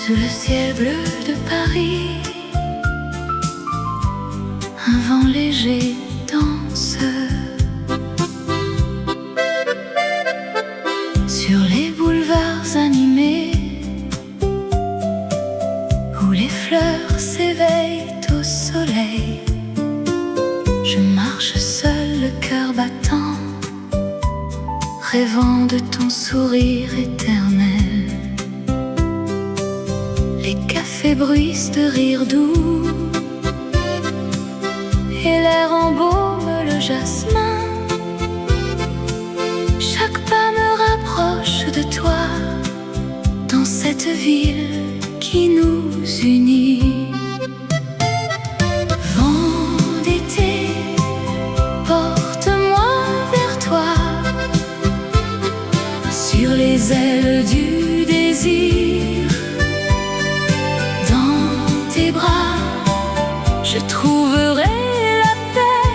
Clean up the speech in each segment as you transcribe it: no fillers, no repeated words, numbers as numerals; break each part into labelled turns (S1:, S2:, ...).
S1: Sous le ciel bleu de Paris, un vent léger danse. Sur les boulevards animés, où les fleurs s'éveillent au soleil, je marche seul, le cœur battant, rêvant de ton sourire éternel. Les cafés bruissent de rires doux, et l'air embaume le jasmin. Chaque pas me rapproche de toi, dans cette ville qui nous unit. Vent d'été, porte-moi vers toi, sur les ailes du désir. Dans tes bras, je trouverai la paix,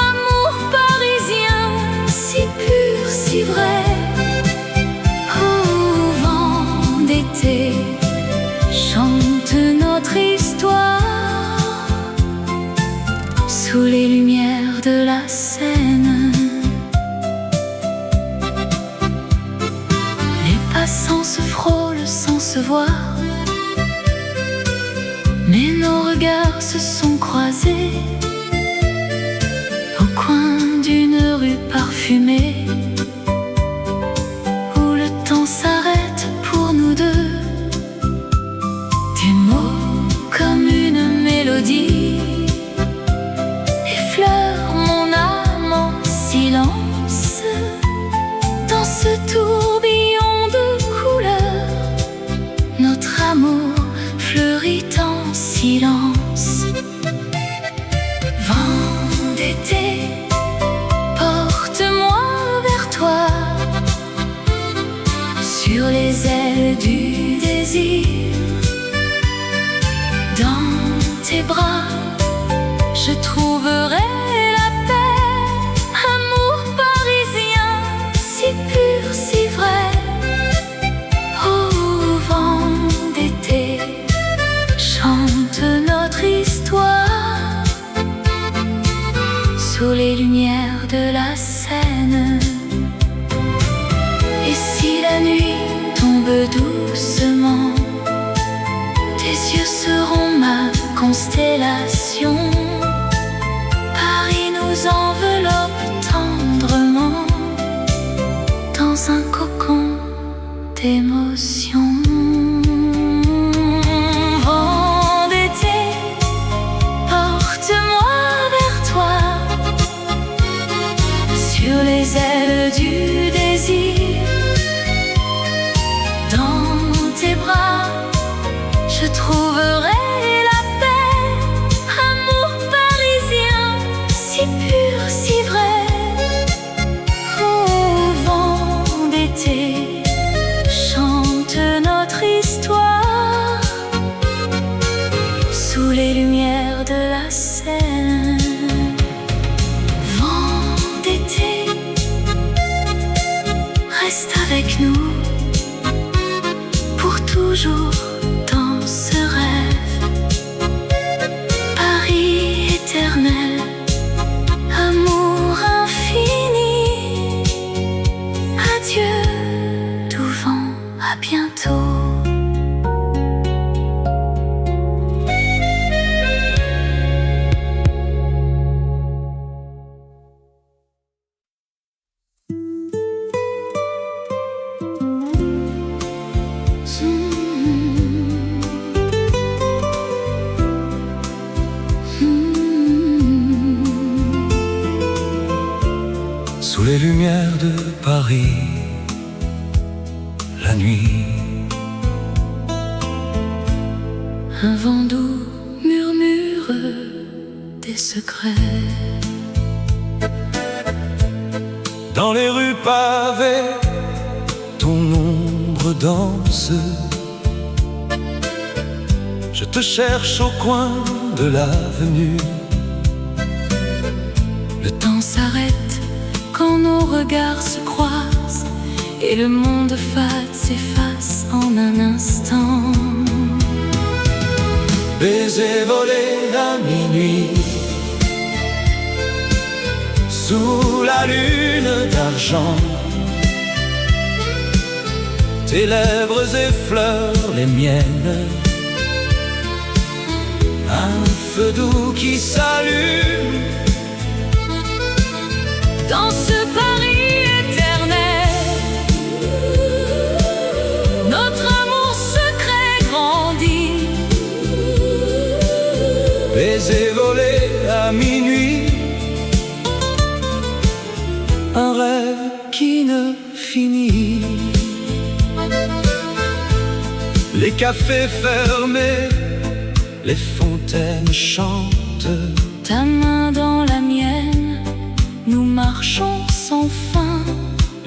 S1: amour parisien, si pur, si vrai. Oh, vent d'été, chante notre histoire, sous les lumières de la Seine. Les passants se frôlent sans se voir, mais nos regards se sont croisés au coin d'une rue parfumée, où le temps s'arrête pour nous deux. Tes mots comme une mélodie effleurent mon âme en silence. Dans ce tourbillon de couleurs, notre amour fleurit en silence. Vent d'été, porte-moi vers toi, sur les ailes du désir. Dans tes bras, je trouverai la paix, amour parisien, si pur, si vrai. Oh, vent d'été, chante notre histoire, sous les lumières de la Seine. Et si la nuit tombe doucement, tes yeux seront ma constellation. Paris nous enveloppe tendrement, dans un cocon d'émotion. Vent d'été, porte-moi vers toi, sur les ailes du désir. Dans tes bras, je trouverai la paix, amour parisien, si pur, si vrai. Oh, vent d'été, chante notre histoire, sous les lumières de la Seine. Vent d'été, reste avec nous pour toujours dans ce rêve. Paris éternel, amour infini. Adieu, doux vent, à bientôt.
S2: Sous les lumières de Paris, la nuit,
S1: Un vent doux murmure des secrets.
S2: dans les rues pavées, ton ombre danse. Je te cherche au coin de l'avenue.
S1: Le temps s'arrête quand nos regards se croisent et le monde fade s'efface en un instant.
S2: baiser volé à minuit, sous la lune d'argent. Tes lèvres effleurent les miennes, un feu doux qui s'allume
S1: dans ce Paris éternel. Notre amour secret grandit,
S2: baiser volé à minuit, un rêve qui ne finit. Les cafés fermés, les fontaines chantent.
S1: ta main dans la mienne, nous marchons sans fin.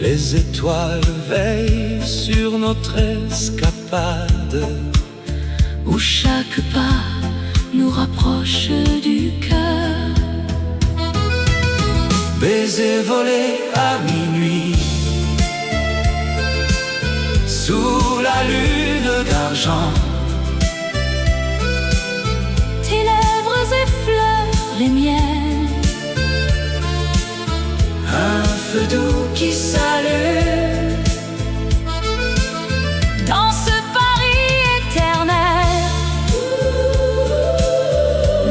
S2: Les étoiles veillent sur notre escapade,
S1: Où chaque pas nous rapproche du cœur.
S2: baiser volé à minuit, sous la lune d'argent.
S1: Tes lèvres effleurent les miennes,
S2: Un feu doux qui s'allume
S1: dans ce Paris éternel.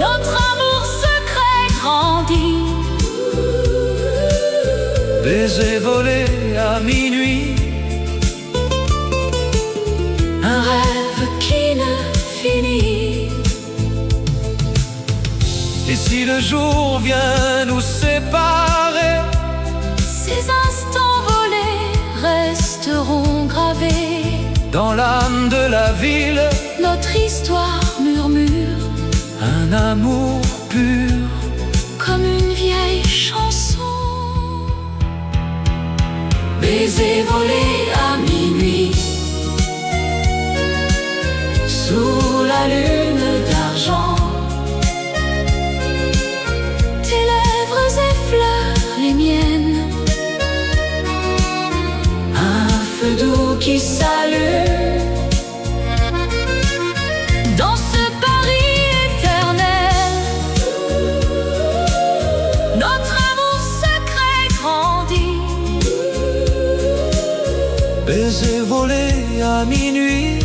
S1: Notre amour secret grandit,
S2: baiser volé à minuit,
S1: un rêve qui ne finit.
S2: et si le jour vient nous séparer,
S1: Ces instants volés resteront gravés.
S2: dans l'âme de la ville,
S1: Notre histoire murmure
S2: un amour pur.
S1: comme une vieille chanson.
S2: Baiser volé à minuit, sous la lune d'argent.
S1: Tes lèvres effleurent les miennes,
S2: Un feu doux qui s'allume
S1: dans ce Paris éternel. Notre amour secret grandit,
S2: baiser volé à minuit,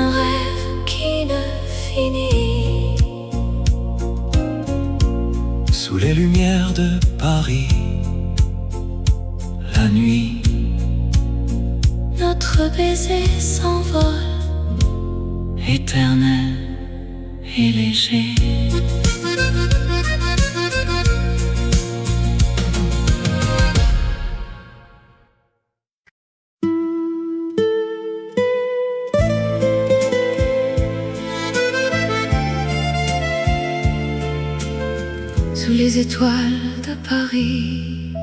S1: un rêve qui ne finit.
S2: sous les lumières de Paris, la nuit.
S1: Notre baiser s'envole, éternel et léger. Sous les étoiles de Paris,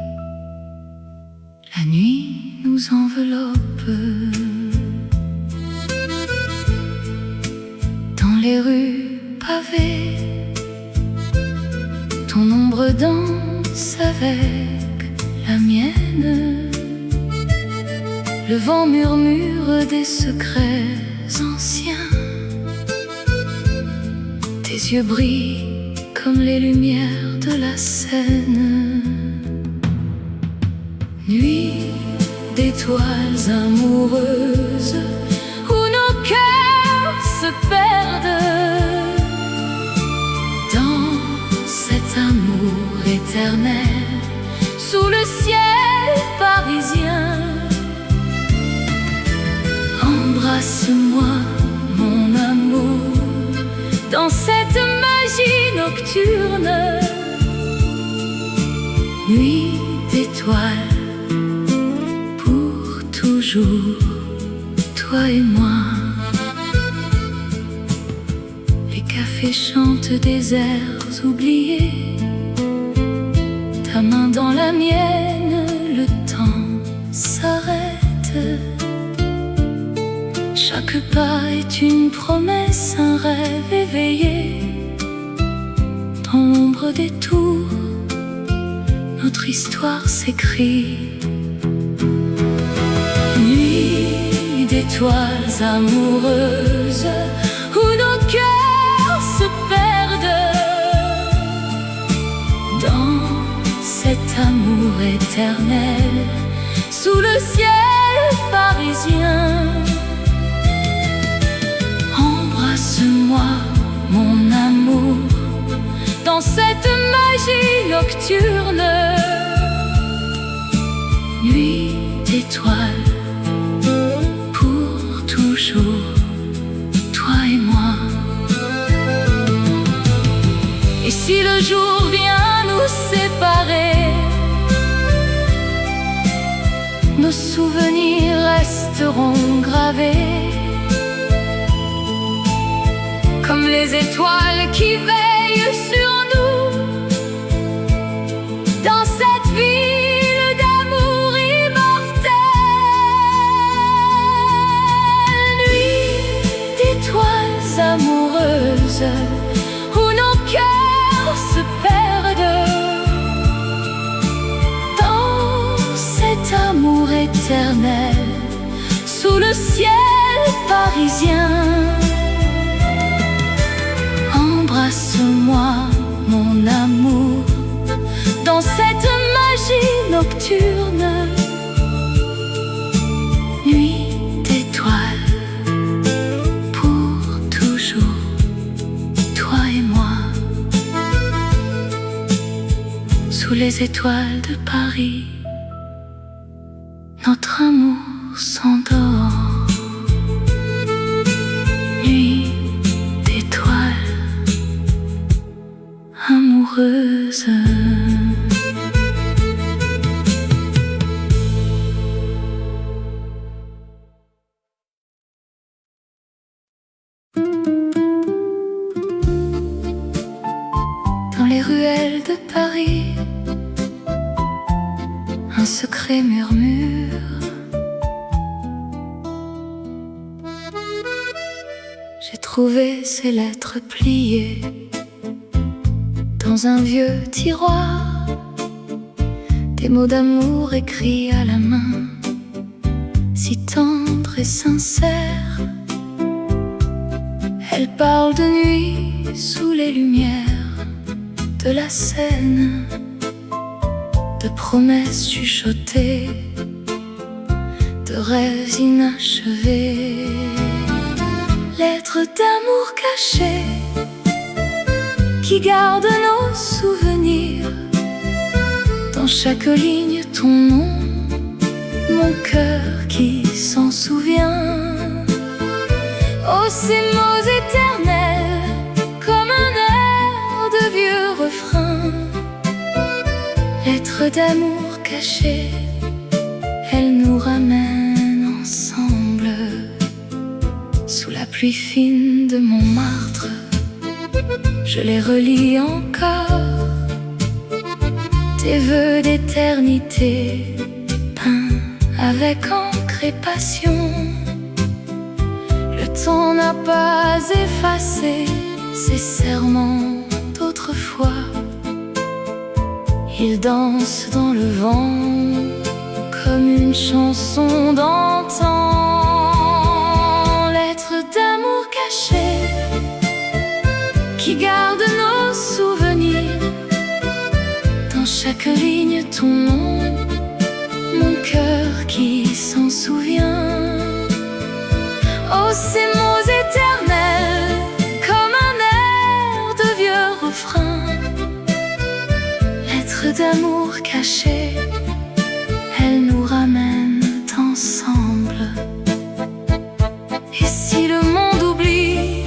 S1: la nuit nous enveloppe. Dans les rues pavées, ton ombre danse avec la mienne. Le vent murmure des secrets anciens. Tes yeux brillent comme les lumières de la Seine. Nuit d'étoiles amoureuses où nos cœurs se perdent dans cet amour éternel sous le ciel parisien. Embrasse-moi, mon amour, dans cette magie nocturne. Nuit d'étoiles, pour toujours, toi et moi. Les cafés chantent des airs oubliés, ta main dans la mienne, le temps s'arrête. Chaque pas est une promesse, un rêve éveillé. Dans l'ombre des tours, notre histoire s'écrit. Nuit étoiles amoureuses où nos cœurs se perdent dans cet amour éternel sous le ciel parisien. Embrasse-moi, mon amour, dans cette magie nocturne. Nuit d'étoiles, pour toujours, toi et moi. Et si le jour vient nous séparer, nos souvenirs resteront gravés comme les étoiles qui veillent sur nous dans cette ville d'amour immortel. Nuit d'étoiles amoureuses où nos cœurs se perdent dans cet amour éternel sous le ciel parisien. Embrasse-moi, mon amour, dans cette magie nocturne. Nuit d'étoiles, pour toujours, toi et moi. Sous les étoiles de Paris, notre amour s'endort. Nuit d'étoiles amoureuse. Dans les ruelles de Paris, un secret murmure. J'ai trouvé ces lettres pliées dans un vieux tiroir, des mots d'amour écrits à la main, si tendres et sincères. Elles parlent de nuit sous les lumières de la Seine, de promesses chuchotées, de rêves inachevés. Lettres d'amour cachées qui garde nos souvenirs. Dans chaque ligne ton nom, mon cœur qui s'en souvient. Oh, ces mots éternels, comme un air de vieux refrain. Lettres d'amour cachées, elles nous ramènent ensemble. Sous la pluie fine de Montmartre, je les relis encore, tes vœux d'éternité, peints avec encre et passion. Le temps n'a pas effacé ces serments d'autrefois. Ils dansent dans le vent comme une chanson d'antan. Lettres d'amour cachées qui garde nos souvenirs. Dans chaque ligne ton nom, mon cœur qui s'en souvient. Oh, ces mots éternels, comme un air de vieux refrain. Lettres d'amour cachées, elles nous ramènent ensemble. Et si le monde oublie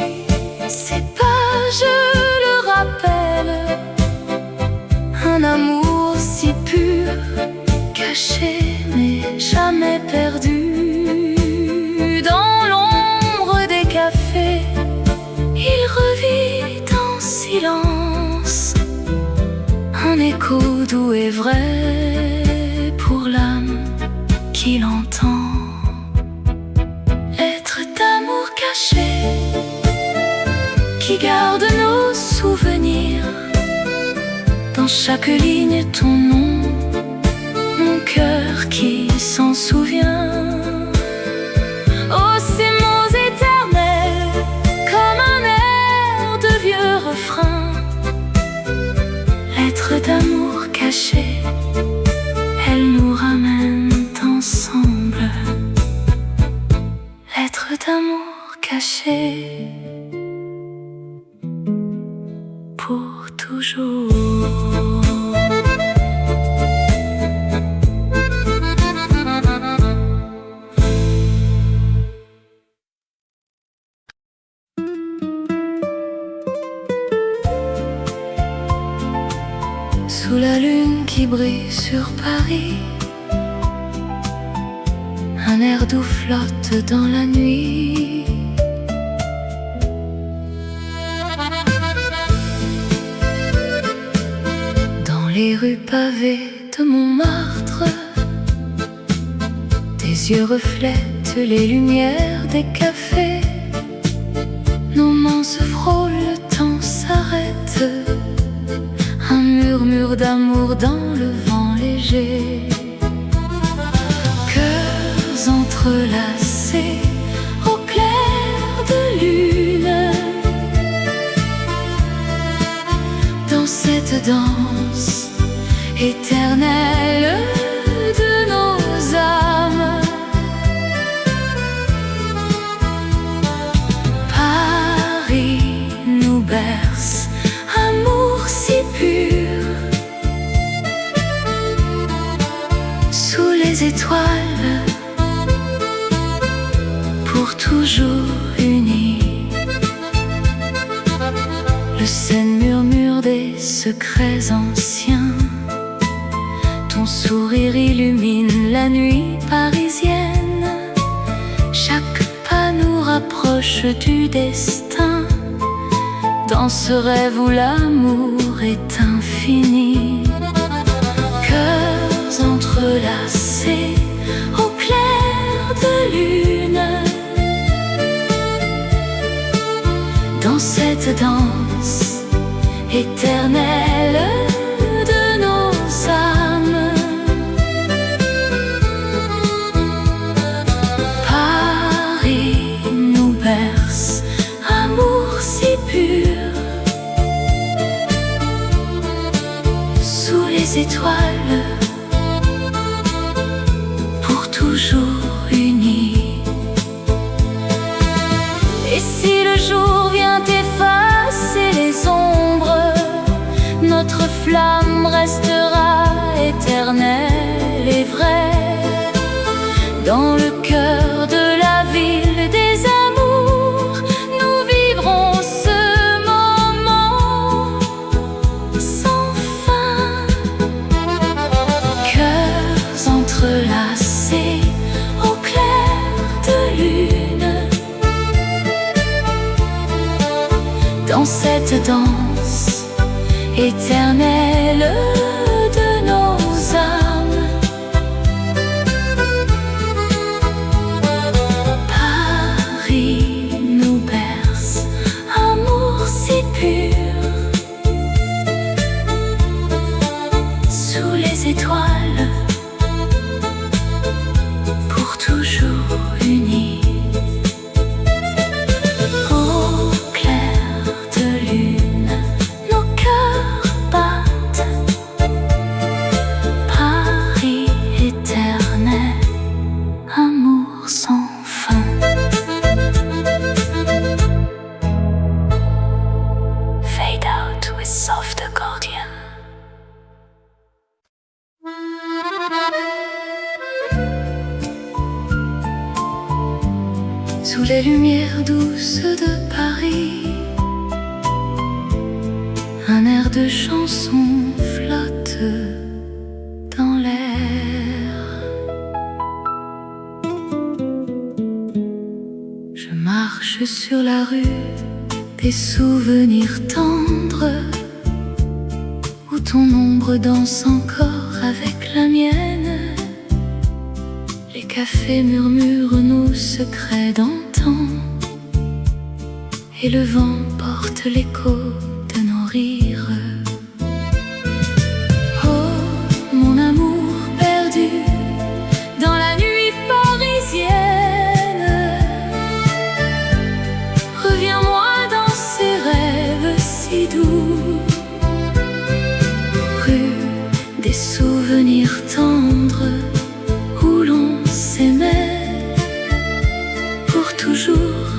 S1: ces pages, le rappelle, un amour si pur, caché mais jamais perdu. Dans l'ombre des cafés, il revit en silence, un écho doux et vrai pour l'âme qui l'entend. Lettres d'amour cachées qui garde nos souvenirs. Dans chaque ligne ton nom, mon cœur qui s'en souvient. Oh, qui brille sur Paris, un air doux flotte dans la nuit. Dans les rues pavées de Montmartre, tes yeux reflètent les lumières des cafés. Nos mains se frôlent, le temps s'arrête, un murmure d'amour dans le vent léger. Cœurs entrelacés au clair de lune, dans cette danse éternelle de nos âmes. Paris nous berce, amour si pur, sous les étoiles, pour toujours unis. Le Seine murmure des secrets anciens, ton sourire illumine la nuit parisienne. Chaque pas nous rapproche du destin, dans ce rêve où l'amour est infini. Cœurs entrelacés au clair de lune, dans cette danse éternelle de nos âmes. Paris nous berce, amour si pur, sous les étoiles, pour toujours unis. Et si le jour vient effacer les ombres, notre flamme restera éternelle et vraie, dans le cœur de la ville des amours. Nous vivrons ce moment sans fin. Cœurs entrelacés au clair de lune, dans cette danse éternelle de nos âmes. Paris nous berce, amour si pur, sous les étoiles, pour toujours unis. Au clair de lune, nos cœurs battent. Paris éternel, amour sans fin. Fade out with soft accordion. Sous les lumières douces de Paris, un air de chanson flotte dans l'air. Je marche sur la rue des souvenirs tendres, où ton ombre danse encore avec la mienne. Les cafés murmurent nos secrets d'antan, et le vent porte l'écho de nos rires. Oh, mon amour perdu dans la nuit parisienne, reviens-moi dans ces rêves si doux. Rue des souvenirs tendres, où l'on s'aimait pour toujours,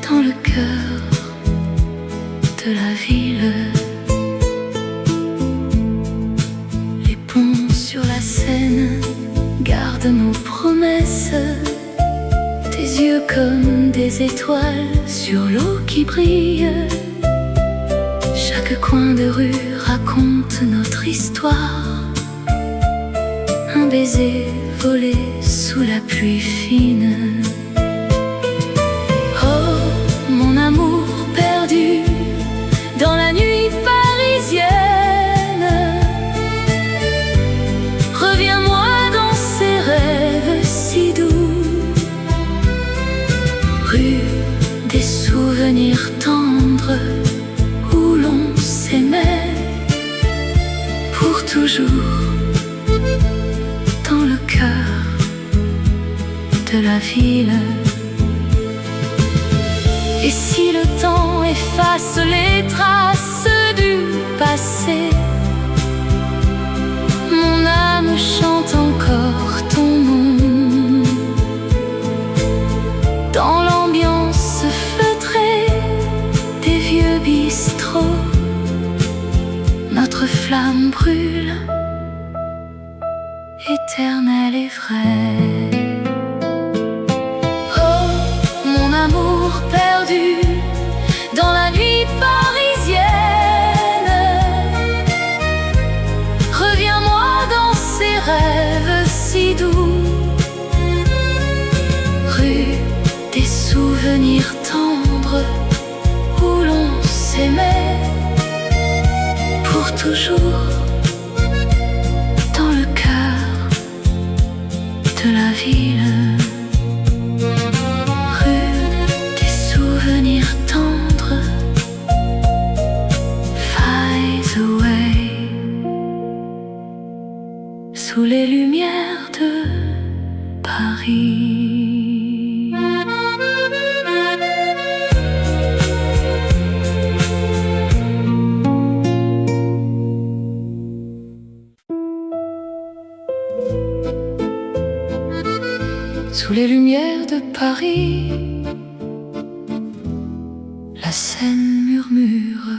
S1: dans le cœur de la ville. Les ponts sur la Seine gardent nos promesses, tes yeux comme des étoiles sur l'eau qui brille. Chaque coin de rue raconte raconte notre histoire. Un baiser volé sous la pluie fine. Oh, mon amour perdu dans la nuit parisienne, reviens-moi dans ces rêves si doux. Rue des souvenirs tendres où l'on s'aimait pour toujours, dans le cœur de la ville. Et si le temps efface les traces du passé, mon âme chante encore ton nom. Dans l'ambiance feutrée des vieux bistrots, notre flamme brûle, éternelle et vraie. Oh, mon amour perdu dans la nuit parisienne, reviens-moi dans ces rêves si doux. Rue des souvenirs tendres où l'on s'aimait pour toujours, dans le cœur de la ville. Rue des souvenirs tendres, fades away, sous les lumières de Paris. Sous les lumières de Paris, la Seine murmure.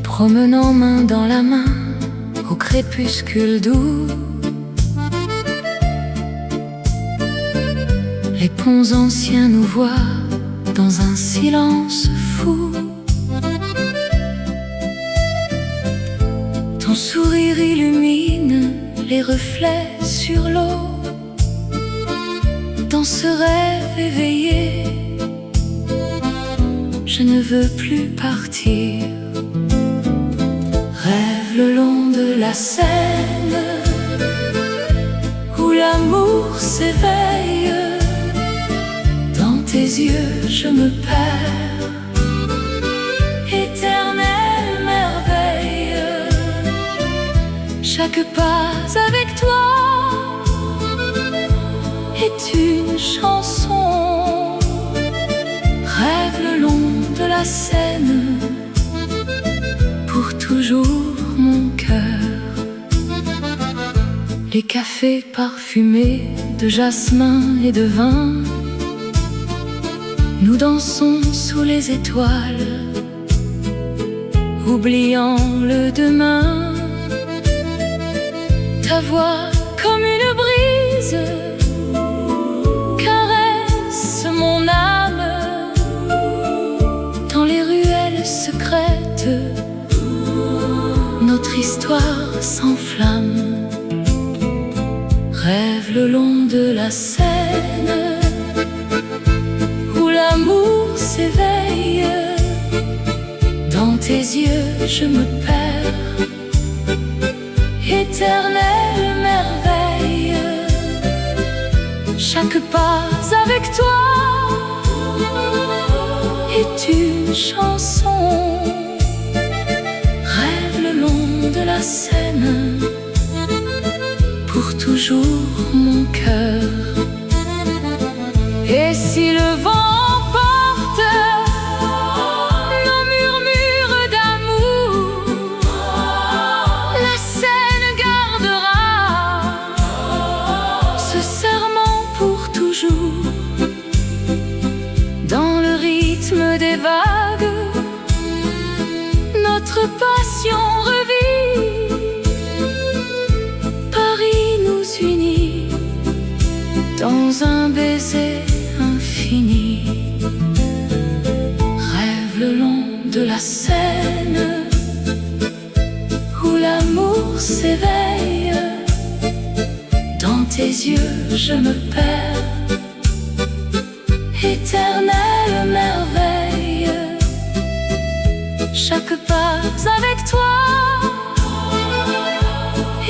S1: Promenant main dans la main au crépuscule doux, les ponts anciens nous voient dans un silence fou. Ton sourire illumine les reflets sur l'eau. Dans ce rêve éveillé, je ne veux plus partir. Rêve le long de la Seine, où l'amour s'éveille. Dans tes yeux je me perds, éternelle merveille. Chaque pas avec toi est une chanson. Rêve le long de la Seine, pour toujours mon cœur. Les cafés parfumés de jasmin et de vin, nous dansons sous les étoiles, oubliant le demain. Ta voix comme une brise caresse mon âme. Dans les ruelles secrètes, notre histoire s'enflamme. Rêve le long de la Seine, où l'amour s'éveille. Dans tes yeux je me perds, éternelle merveille. Chaque pas avec toi est une chanson. Rêve le long de la Seine, pour toujours mon cœur. Et si le vent porte nos murmures d'amour, la Seine gardera ce serment pour toujours. Dans le rythme des vagues, notre passion revit. Paris nous unit dans un baiser infini. Seine, où l'amour s'éveille. Dans tes yeux je me perds, éternelle merveille. Chaque pas avec toi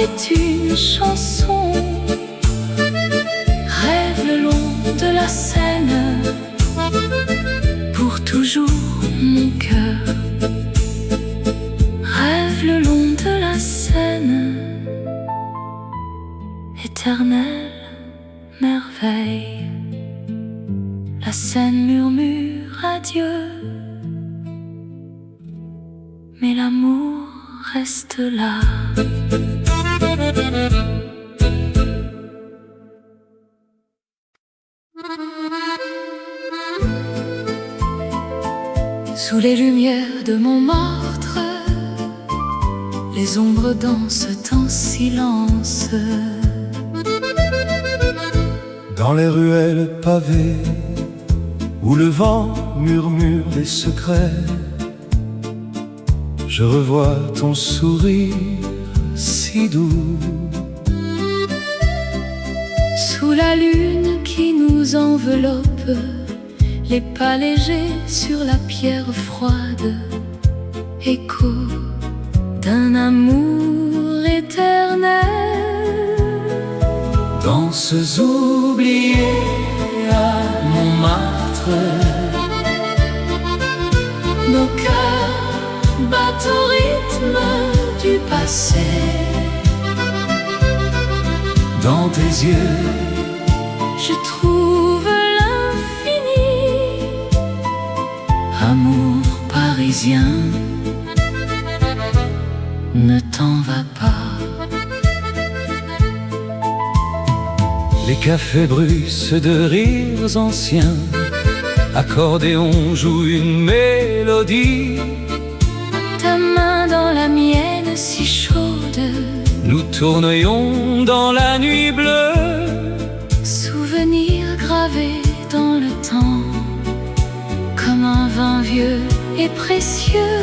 S1: est une chanson. Rêve le long de la Seine, pour toujours mon cœur. Rêve le long de la Seine, éternelle merveille. La Seine murmure adieu, mais l'amour reste là. Sous les lumières de Montmartre, les ombres dansent en silence.
S2: Dans les ruelles pavées, où le vent murmure des secrets, je revois ton sourire si doux.
S1: Sous la lune qui nous enveloppe, les pas légers sur la pierre froide, écho d'un amour éternel.
S2: Danses oubliées à Montmartre,
S1: nos cœurs battent au rythme du passé.
S2: Dans tes yeux,
S1: je trouve l'infini. Amour parisien, ne t'en va pas.
S2: les cafés bruissent de rires anciens. Accordéon joue une mélodie.
S1: Ta main dans la mienne si chaude,
S2: Nous tournions dans la nuit bleue.
S1: souvenir gravé dans le temps, comme un vin vieux et précieux.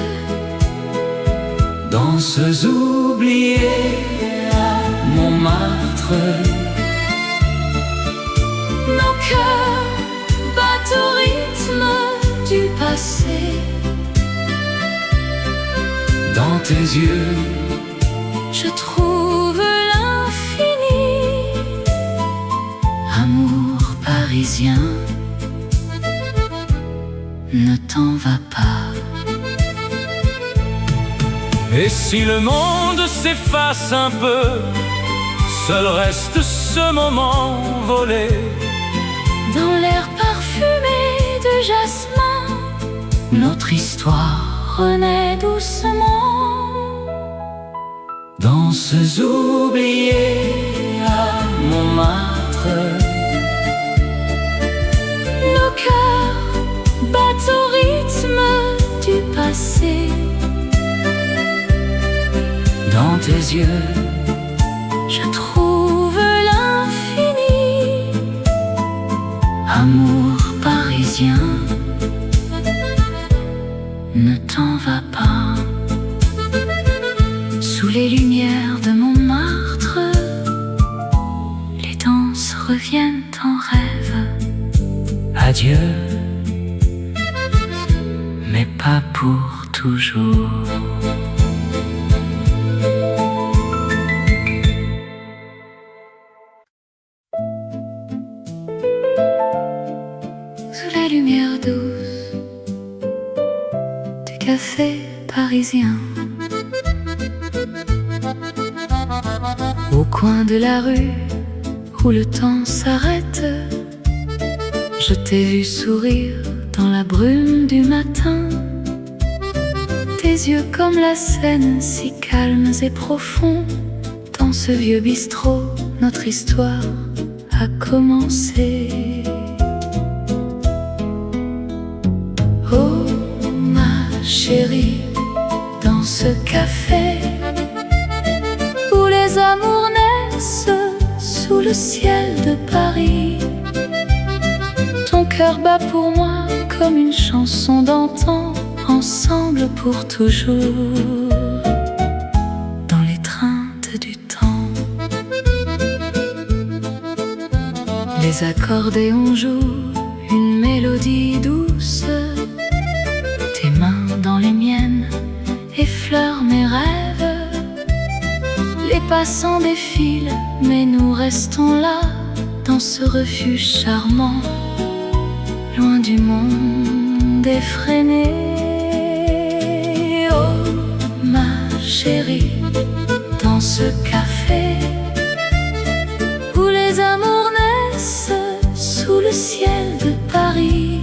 S2: Danses oubliées à Montmartre.
S1: Nos cœurs battent au rythme du passé.
S2: Dans tes yeux,
S1: Je trouve l'infini. Amour parisien, ne t'en va pas.
S2: et si le monde s'efface un peu, seul reste ce moment volé.
S1: Dans l'air parfumé de jasmin, notre histoire renaît doucement.
S2: Danses oubliées à Montmartre.
S1: Nos cœurs battent au rythme du passé.
S2: Dans tes yeux,
S1: Je trouve l'infini. Amour parisien, ne t'en va pas. Sous les lumières de Montmartre, les danses reviennent en rêve.
S2: adieu,
S1: Mais pas pour toujours. Sous la lumière douce du café parisien, au coin de la rue où le temps s'arrête, je t'ai vu sourire dans la brume du matin. Tes yeux comme la Seine, si calmes et profonds. Dans ce vieux bistrot, notre histoire a commencé. Oh ma chérie, dans ce café où les amours naissent sous le ciel de Paris, ton cœur bat pour moi comme une chanson d'antan en ensemble pour toujours, dans l'étreinte du temps. Les accordéons jouent une mélodie douce, tes mains dans les miennes effleurent mes rêves. Les passants défilent, mais nous restons là, dans ce refuge charmant, loin du monde effréné. Oh ma chérie, dans ce café où les amours naissent sous le ciel de Paris,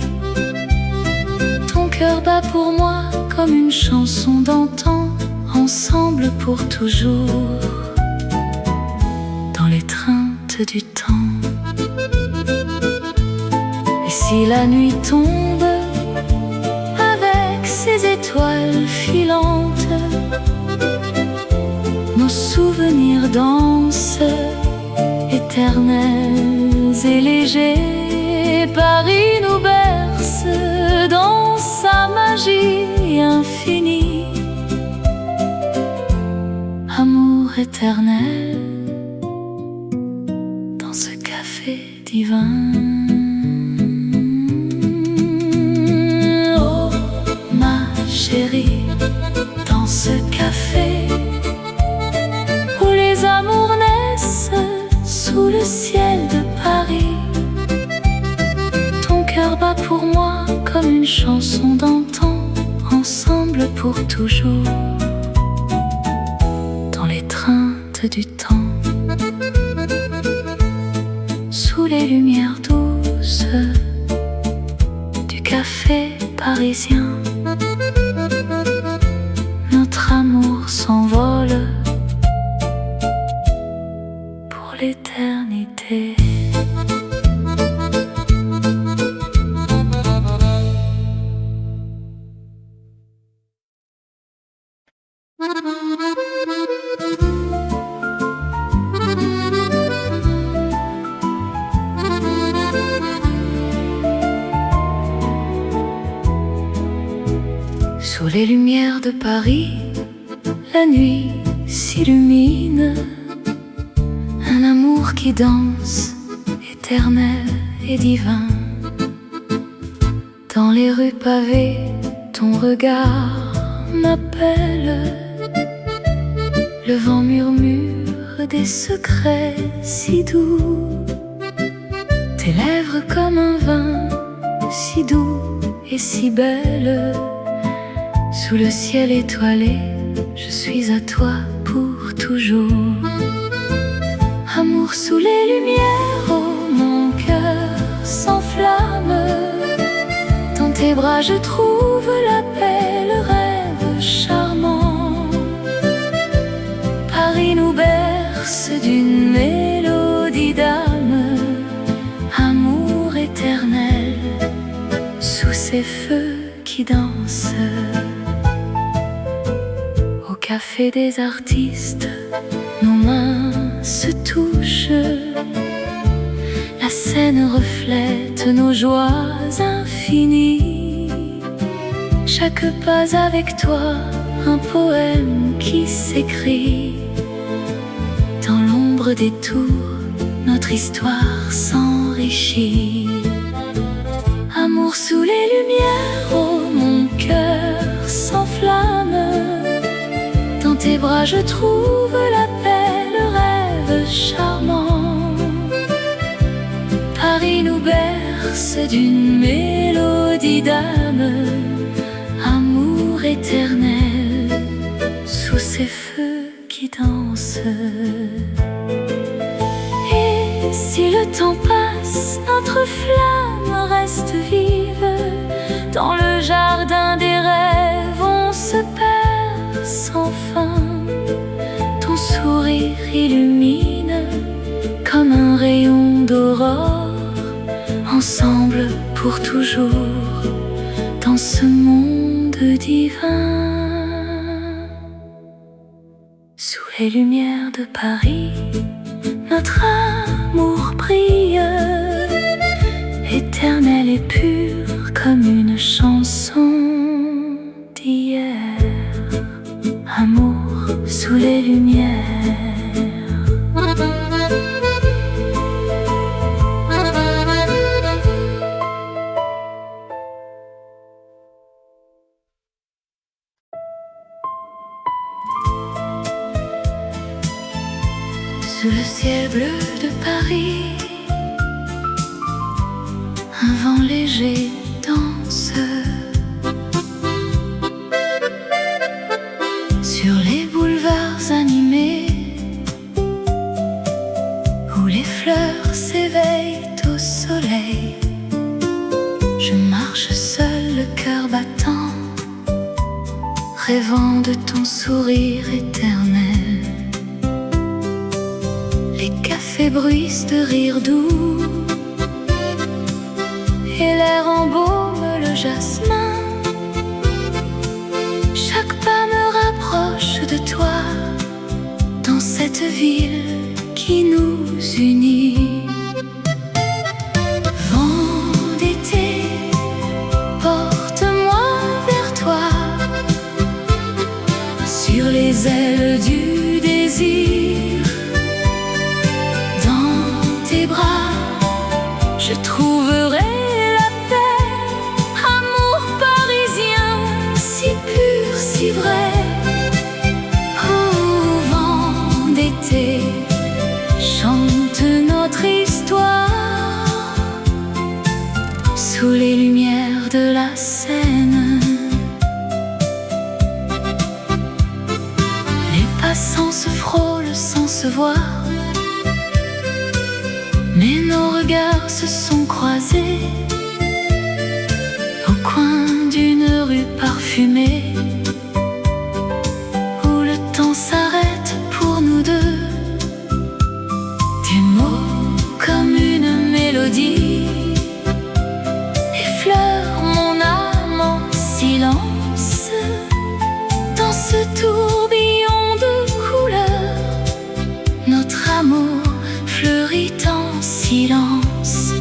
S1: ton cœur bat pour moi comme une chanson d'antan, ensemble pour toujours, dans l'étreinte du temps. Et si la nuit tombe avec ses étoiles filantes, nos souvenirs dansent, éternels et légers. Paris nous berce dans sa magie infinie. Amour éternel dans ce café divin. Oh ma chérie, dans ce café où les amours naissent sous le ciel de Paris, ton cœur bat pour moi comme une chanson d'antan, ensemble pour toujours, dans l'étreinte du temps. Sous les lumières douces du café parisien, notre amour s'envole pour l'éternité. Sous les lumières de Paris, la nuit s'illumine. Un amour qui danse, éternel et divin. Dans les rues pavées, ton regard m'appelle. Le vent murmure des secrets si doux. Tes lèvres comme un vin, si doux et si belle. Sous le ciel étoilé, je suis à toi pour toujours. Amour sous les lumières, oh mon cœur s'enflamme. Dans tes bras je trouve la paix, le rêve charmant. Paris nous berce d'une mélodie d'âme. Amour éternel, sous ces feux qui dansent. Au café des artistes, nos mains se touchent. La scène reflète nos joies infinies. Chaque pas avec toi, un poème qui s'écrit. Dans l'ombre des tours, notre histoire s'enrichit. Amour sous les lumières, oh mon cœur s'enflamme. Dans tes bras je trouve la paix, le rêve charmant. Paris nous berce d'une mélodie d'âme. Amour éternel, sous ces feux qui dansent. Et si le temps passe, notre flamme reste vive. Dans le jardin des rêves, on se perd sans fin. Ton sourire illumine comme un rayon d'aurore. Ensemble pour toujours, dans ce monde divin. Sous les lumières de Paris, notre amour brille, éternel et pur comme une chanson sous les lumières. Sous le ciel bleu de Paris, un vent léger danse. Sur les boulevards animés, où les fleurs s'éveillent au soleil, je marche seul, le cœur battant, rêvant de ton sourire éternel. Les cafés bruissent de rires doux, et l'air embaume le jasmin. Chaque pas me rapproche de toi, dans cette ville qui nous unit. Vent d'été, porte-moi vers toi, sur les ailes du désir. Dans tes bras, je trouverai la paix, amour parisien, si pur, si vrai. Oh, vent d'été, chante notre histoire, sous les lumières de la Seine. Les passants se frôlent sans se voir, mais nos regards se sont croisés au coin d'une rue parfumée, où le temps s'arrête pour nous deux. Tes mots comme une mélodie effleurent mon âme en silence. Dans ce tourbillon de couleurs, notre amour fleurit en silence.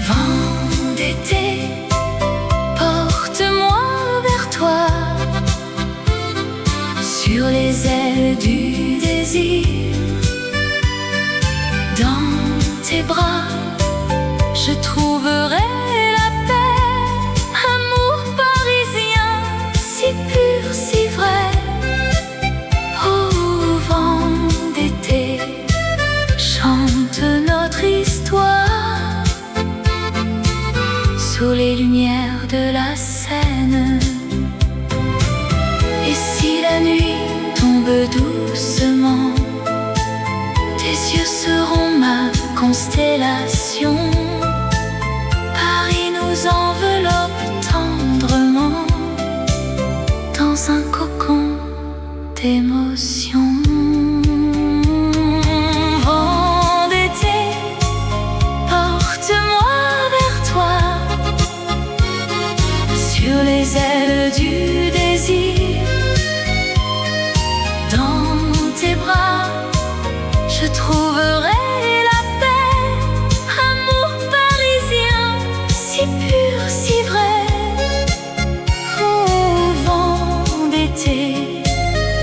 S1: Vent d'été, porte-moi vers toi, sur les ailes du désir. Dans tes bras, je trouverai la paix, amour parisien, si pur, si vrai. Oh, vent d'été, chante notre histoire, sous les lumières de la Seine. Et si la nuit tombe doucement, tes yeux seront ma constellation. Paris nous enveloppe tendrement, dans un cocon d'émotion. Vent d'été, porte-moi vers toi, sur les ailes du désir. Dans tes bras, je trouverai la paix, amour parisien, si pur, si vrai. Oh, vent d'été,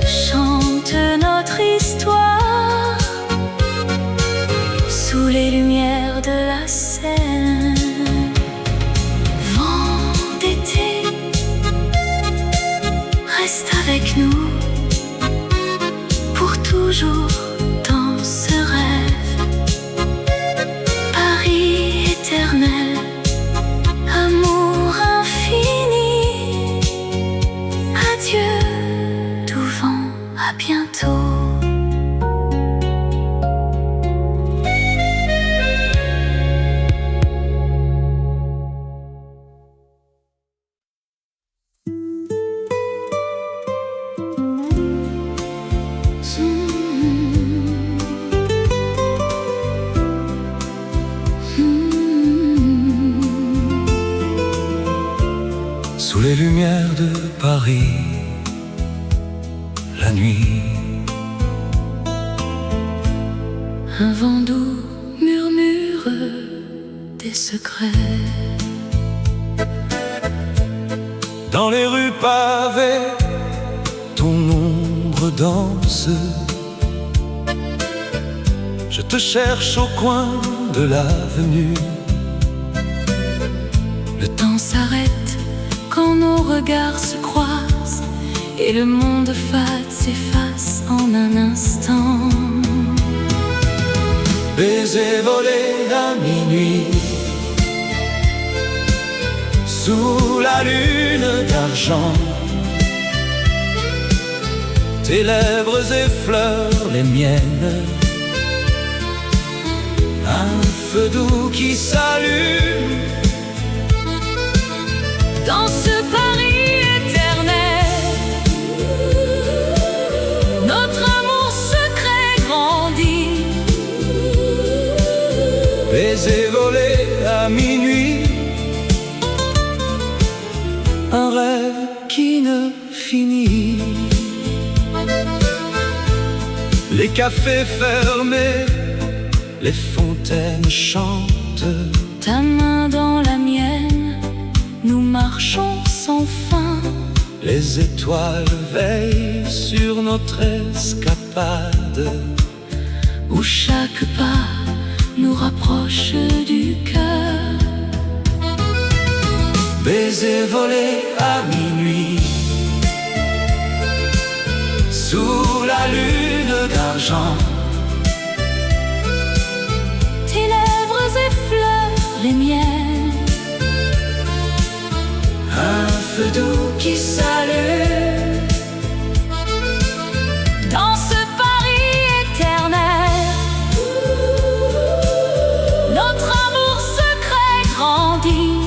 S1: chante notre histoire, sous les lumières de la Seine. Vent d'été, reste avec nous pour toujours dans ce rêve. Paris éternel, amour infini. Adieu, doux vent, à bientôt.
S2: Sous les lumières de Paris, la nuit,
S1: un vent doux murmure des secrets.
S2: dans les rues pavées, ton ombre danse. Je te cherche au coin de l'avenue.
S1: Le temps s'arrête quand nos regards se croisent et le monde fade s'efface en un instant.
S2: Baiser volé à minuit, sous la lune d'argent. Tes lèvres effleurent les miennes, un feu doux qui s'allume.
S1: Dans ce Paris éternel, notre amour secret grandit.
S2: Baiser volé à minuit, un rêve qui ne finit. Les cafés fermés, les fontaines chantent.
S1: Ta main dans la mienne, nous marchons sans fin.
S2: Les étoiles veillent sur notre escapade,
S1: où chaque pas nous rapproche du cœur.
S2: Baiser volé à minuit, sous la lune d'argent.
S1: Tes lèvres effleurent les miennes,
S2: un feu doux qui s'allume.
S1: dans ce Paris éternel, notre amour secret grandit.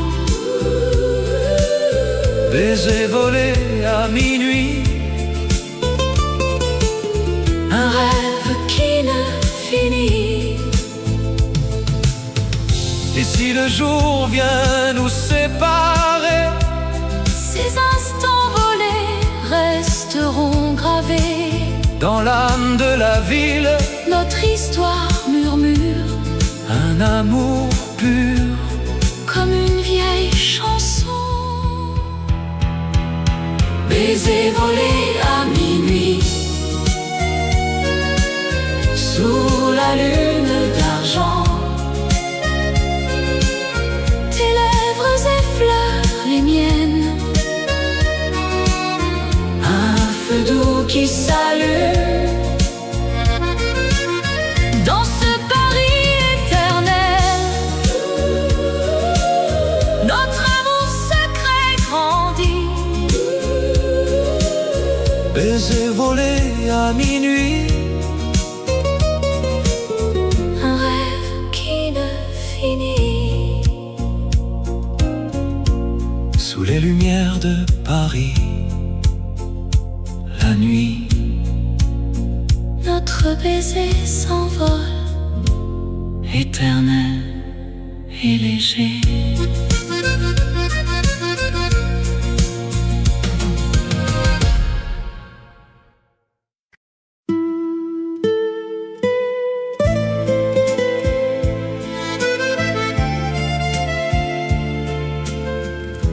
S2: Baiser volé à minuit,
S1: Un rêve qui ne finit.
S2: et si le jour vient nous séparer,
S1: Ces instants volés resteront gravés.
S2: dans l'âme de la ville,
S1: Notre histoire murmure
S2: un amour pur.
S1: comme une vieille chanson.
S2: Baiser volé à minuit, sous la lune d'argent.
S1: Tes lèvres effleurent les miennes,
S2: Un feu doux qui s'allume.
S1: dans ce Paris éternel, notre amour secret grandit.
S2: Baiser volé à minuit,
S1: Un rêve qui ne finit.
S2: sous les lumières de Paris, la nuit.
S1: Notre baiser s'envole, éternel et léger.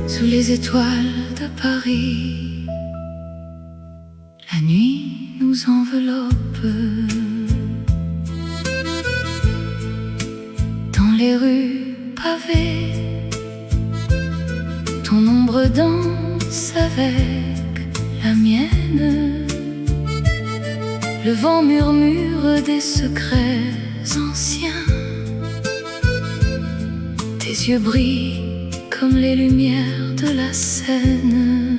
S1: Sous les étoiles de Paris, la nuit nous enveloppe. Dans les rues pavées, ton ombre danse avec la mienne. Le vent murmure des secrets anciens. Tes yeux brillent comme les lumières de la Seine.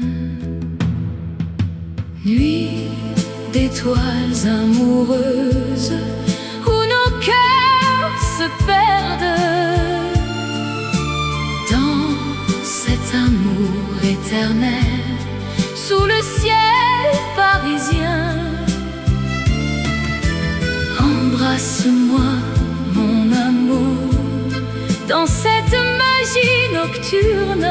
S1: Nuit d'étoiles amoureuses où nos cœurs se perdent. Dans cet amour éternel, sous le ciel parisien, embrasse-moi mon amour, dans cette magie nocturne.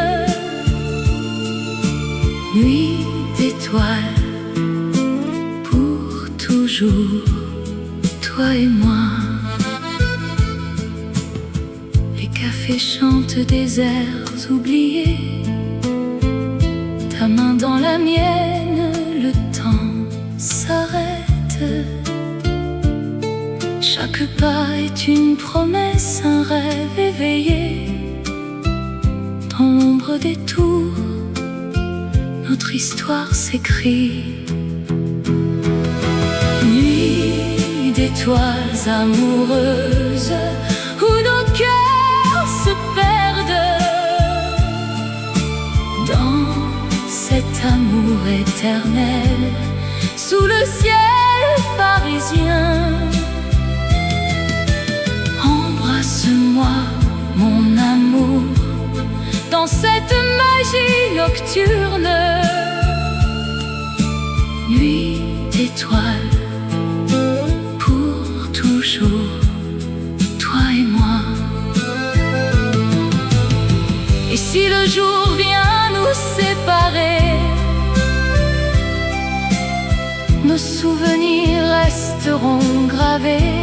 S1: Nuit d'étoiles, pour toujours, toi et moi. Les cafés chantent des airs oubliés, ta main dans la mienne, le temps s'arrête. chaque pas est une promesse, un rêve éveillé. Dans l'ombre des tours, notre histoire s'écrit. Nuit d'étoiles amoureuses, où nos cœurs se perdent dans cet amour éternel, sous le ciel parisien. Embrasse-moi, mon amour, dans cette magie nocturne. Nuit d'étoiles, pour toujours, toi et moi. Et si le jour vient nous séparer, nos souvenirs resteront gravés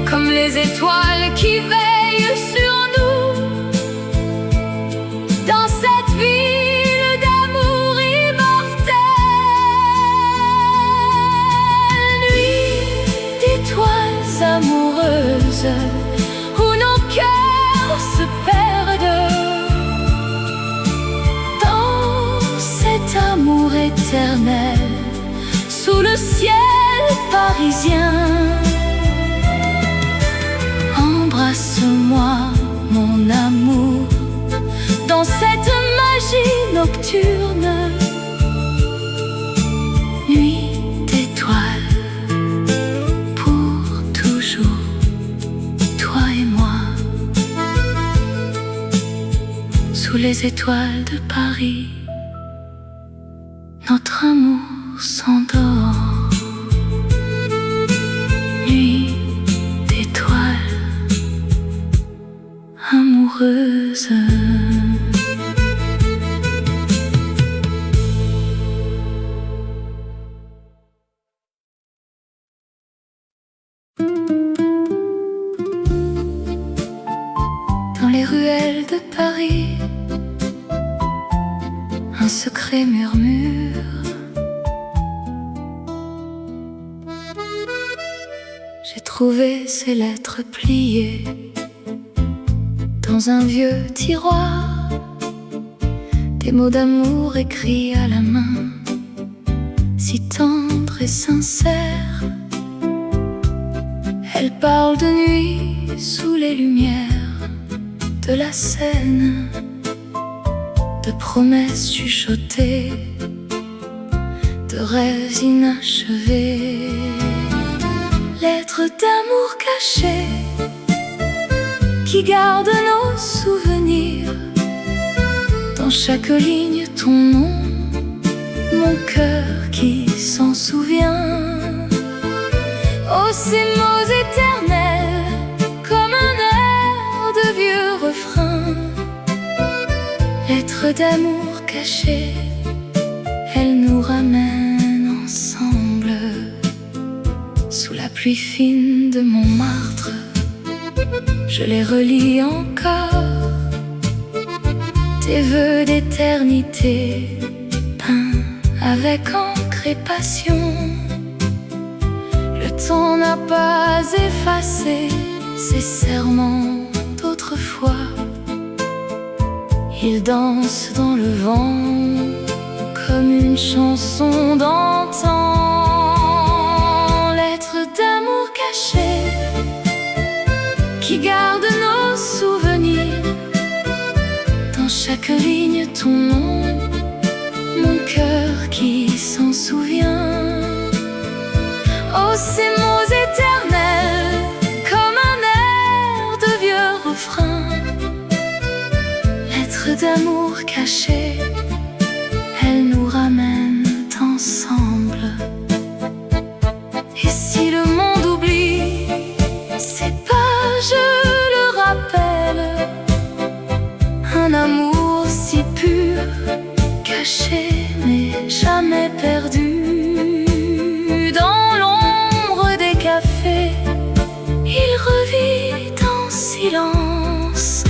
S1: comme les étoiles qui veillent sur nous dans cette ville d'amour immortel. Nuit d'étoiles amoureuses, où nos cœurs se perdent dans cet amour éternel, sous le ciel parisien. Embrasse-moi, mon amour, dans cette magie nocturne. Nuit d'étoiles, pour toujours, toi et moi. Sous les étoiles de Paris, notre amour s'endort. Nuit d'étoiles amoureuse. Dans les ruelles de Paris, un secret murmure. J'ai trouvé ces lettres pliées dans un vieux tiroir, des mots d'amour écrits à la main, si tendres et sincères. Elles parlent de nuit sous les lumières de la Seine, de promesses chuchotées, de rêves inachevés. Lettres d'amour cachées qui garde nos souvenirs. Dans chaque ligne ton nom, mon cœur qui s'en souvient. Oh, ces mots éternels, comme un air de vieux refrain. Lettres d'amour cachées, elles nous ramènent ensemble. Sous la pluie fine de Montmartre, je les relis encore, tes vœux d'éternité, peints avec encre et passion. Le temps n'a pas effacé ces serments d'autrefois. Ils dansent dans le vent comme une chanson d'antan. Lettres d'amour cachées qui garde nos souvenirs. Dans chaque ligne ton nom, mon cœur qui s'en souvient. Oh, ces mots éternels, comme un air de vieux refrain. Lettres d'amour cachées, elles nous ramènent ensemble. Et si le monde oublie ces pages, le rappelle, un amour si pur, caché mais jamais perdu. Dans l'ombre des cafés, il revit en silence,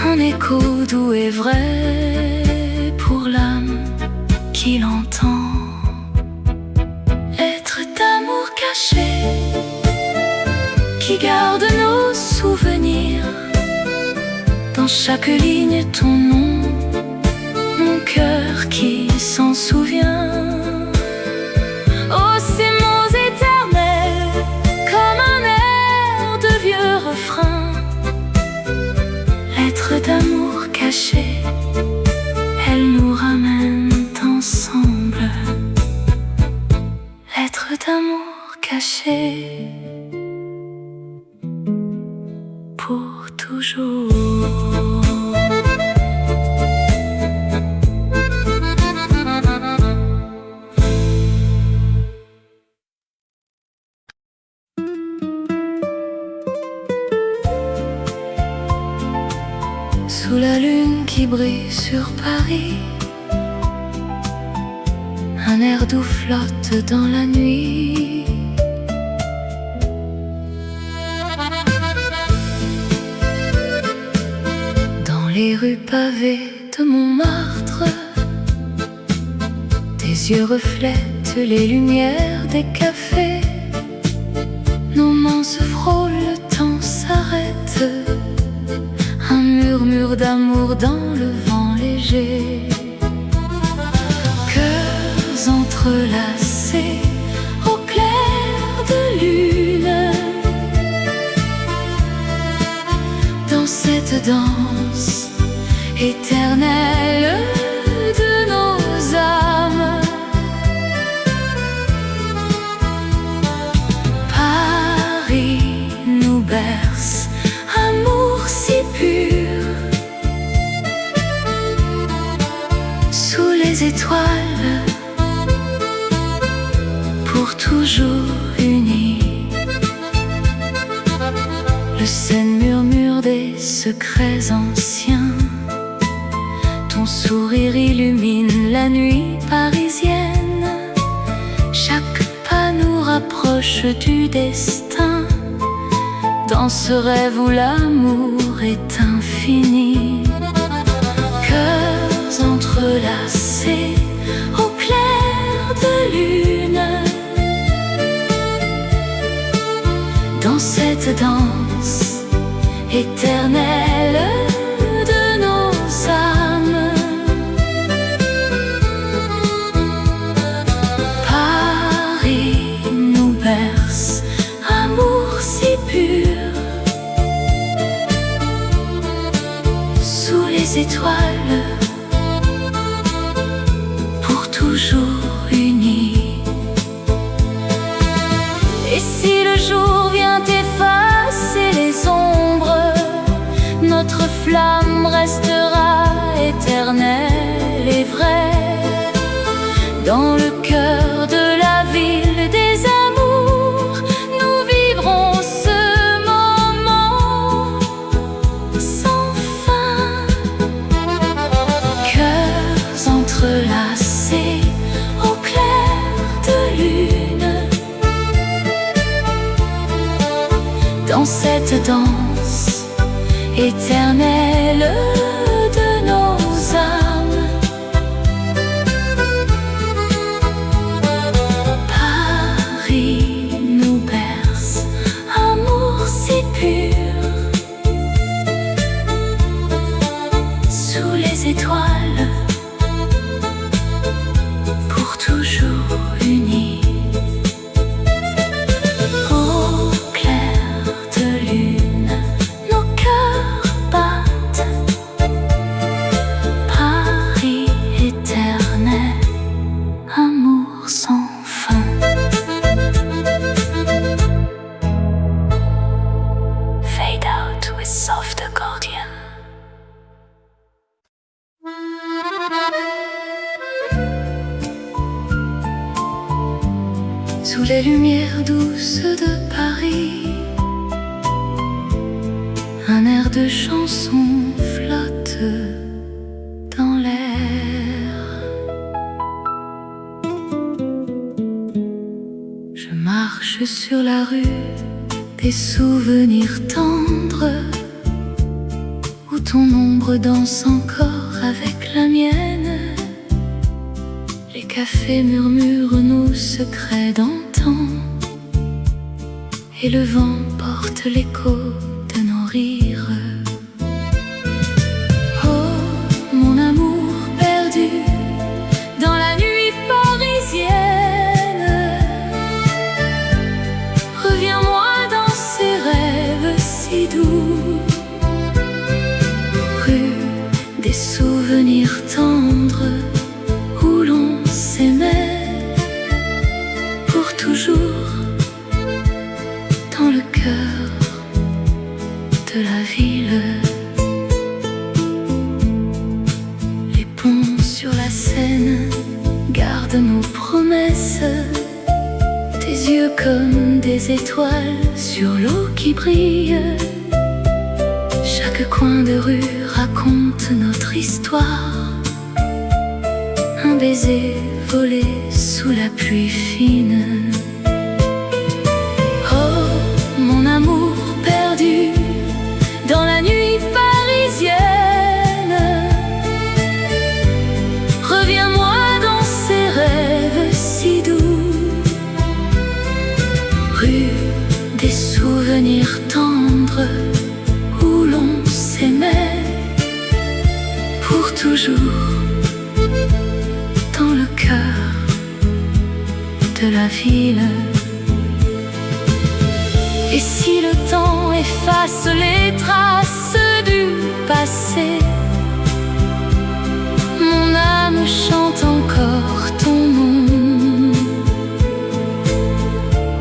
S1: un écho doux et vrai pour l'âme qui l'entend. Lettres d'amour chaque ligne ton nom, mon cœur qui s'en souvient. Oh, ces mots éternels, comme un air de vieux refrain. Lettres d'amour cachées, elles nous ramènent ensemble. Lettres d'amour cachées pour toujours. Sous la lune qui brille sur Paris, un air doux flotte dans la nuit. Dans les rues pavées de Montmartre, tes yeux reflètent les lumières des cafés. Nos mains se frôlent, le temps s'arrête. Un murmure d'amour dans le vent léger. Cœurs entrelacés au clair de lune. Dans cette danse éternelle de nos âmes. Paris nous berce, amour si pur. Sous les étoiles, pour toujours unis. Le Seine murmure des secrets anciens. Ton sourire illumine la nuit parisienne. Chaque pas nous rapproche du destin. Dans ce rêve où l'amour est infini. Cœurs entrelacés au clair de lune. Dans cette danse éternelle de nos âmes. Paris nous berce, amour si pur. Sous les étoiles, pour toujours unis. Et si le jour vient effacer les ombres, notre flamme restera éternelle et vraie. Dans le cœur de la ville des amours, nous vivrons ce moment sans fin. Cœurs entrelacés au clair de lune. Dans cette danse éternelle de nos âmes. Paris nous berce, amour si pur. Sous les étoiles, pour toujours unis. Au clair de lune, nos cœurs battent. Paris éternel, amour sans fin. Fade out with soft accordion. Sous les lumières douces de Paris, un air de chanson flotte dans l'air. Je marche sur la rue des souvenirs tendres, où ton ombre danse encore avec la mienne. Les cafés murmurent nos secrets d'antan, et le vent porte l'écho de nos rires. Seine garde nos promesses. Tes yeux comme des étoiles sur l'eau qui brille. Chaque coin de rue raconte notre histoire. Un baiser volé sous la pluie fine. Oh, mon amour perdu dans la nuit parisienne, reviens-moi dans ces rêves si doux. Rue des souvenirs tendres où l'on s'aimait pour toujours, dans le cœur de la ville. Et si le temps efface les traces du passé, mon âme chante encore ton nom.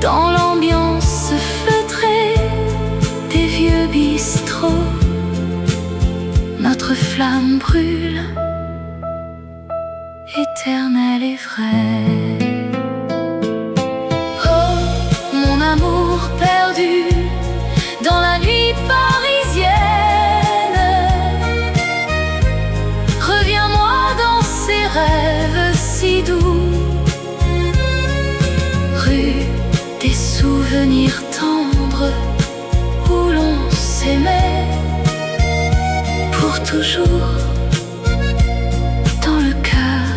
S1: Dans l'ambiance feutrée des vieux bistrots, notre flamme brûle, éternelle et vraie. Oh, mon amour perdu dans la nuit parisienne, reviens-moi dans ces rêves si doux. Rue des souvenirs tendres où l'on s'aimait pour toujours, dans le cœur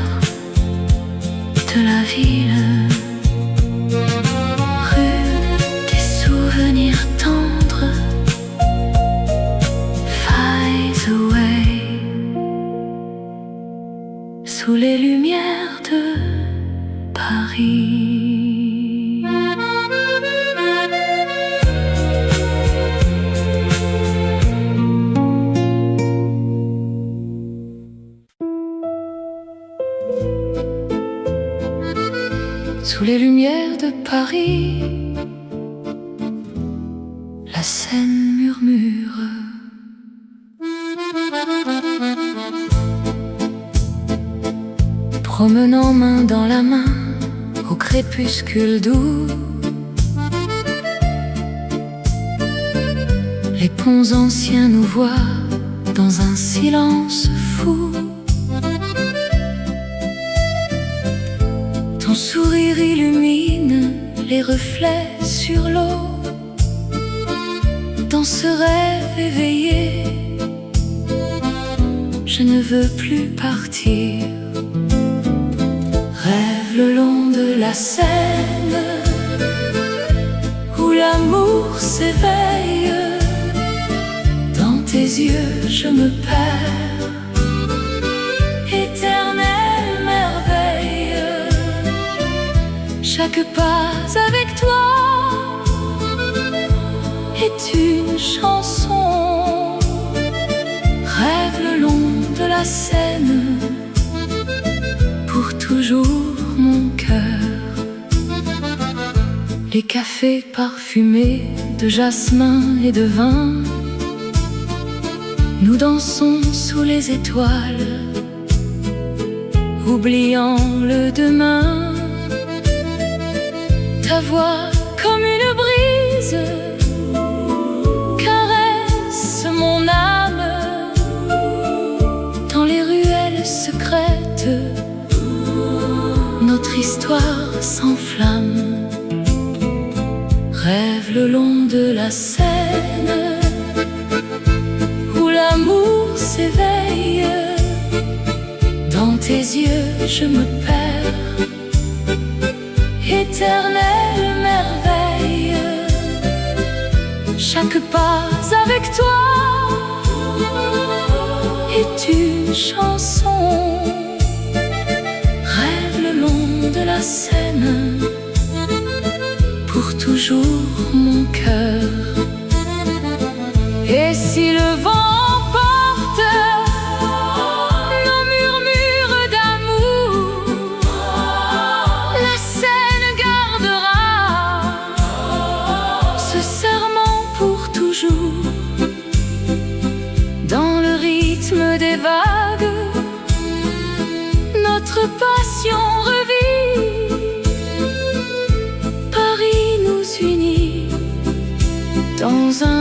S1: de la ville. Rue des souvenirs tendres, fades away, sous les lumières de Paris. Sous les lumières de Paris, la Seine murmure. Promenant main dans la main au crépuscule doux, les ponts anciens nous voient dans un silence fou. Ton sourire illumine les reflets sur l'eau. Dans ce rêve éveillé, je ne veux plus partir. Rêve le long de la Seine, où l'amour s'éveille. Dans tes yeux je me perds, éternelle merveille. Chaque pas avec toi est une chanson. Rêve le long de la Seine, pour toujours mon cœur. Les cafés parfumés de jasmin et de vin, nous dansons sous les étoiles, oubliant le demain. Ta voix comme une brise caresse mon âme. Dans les ruelles secrètes, notre histoire s'enflamme. Rêve le long de la Seine, où l'amour s'éveille. Dans tes yeux je me perds, éternelle merveille. Chaque pas avec toi est une chanson. Rêve le long de la Seine, pour toujours mon cœur. Et si le vent emporte nos murmures d'amour, la Seine gardera ce serment pour toujours. Dans le rythme des vagues, notre notre passion revit. Paris nous unit dans un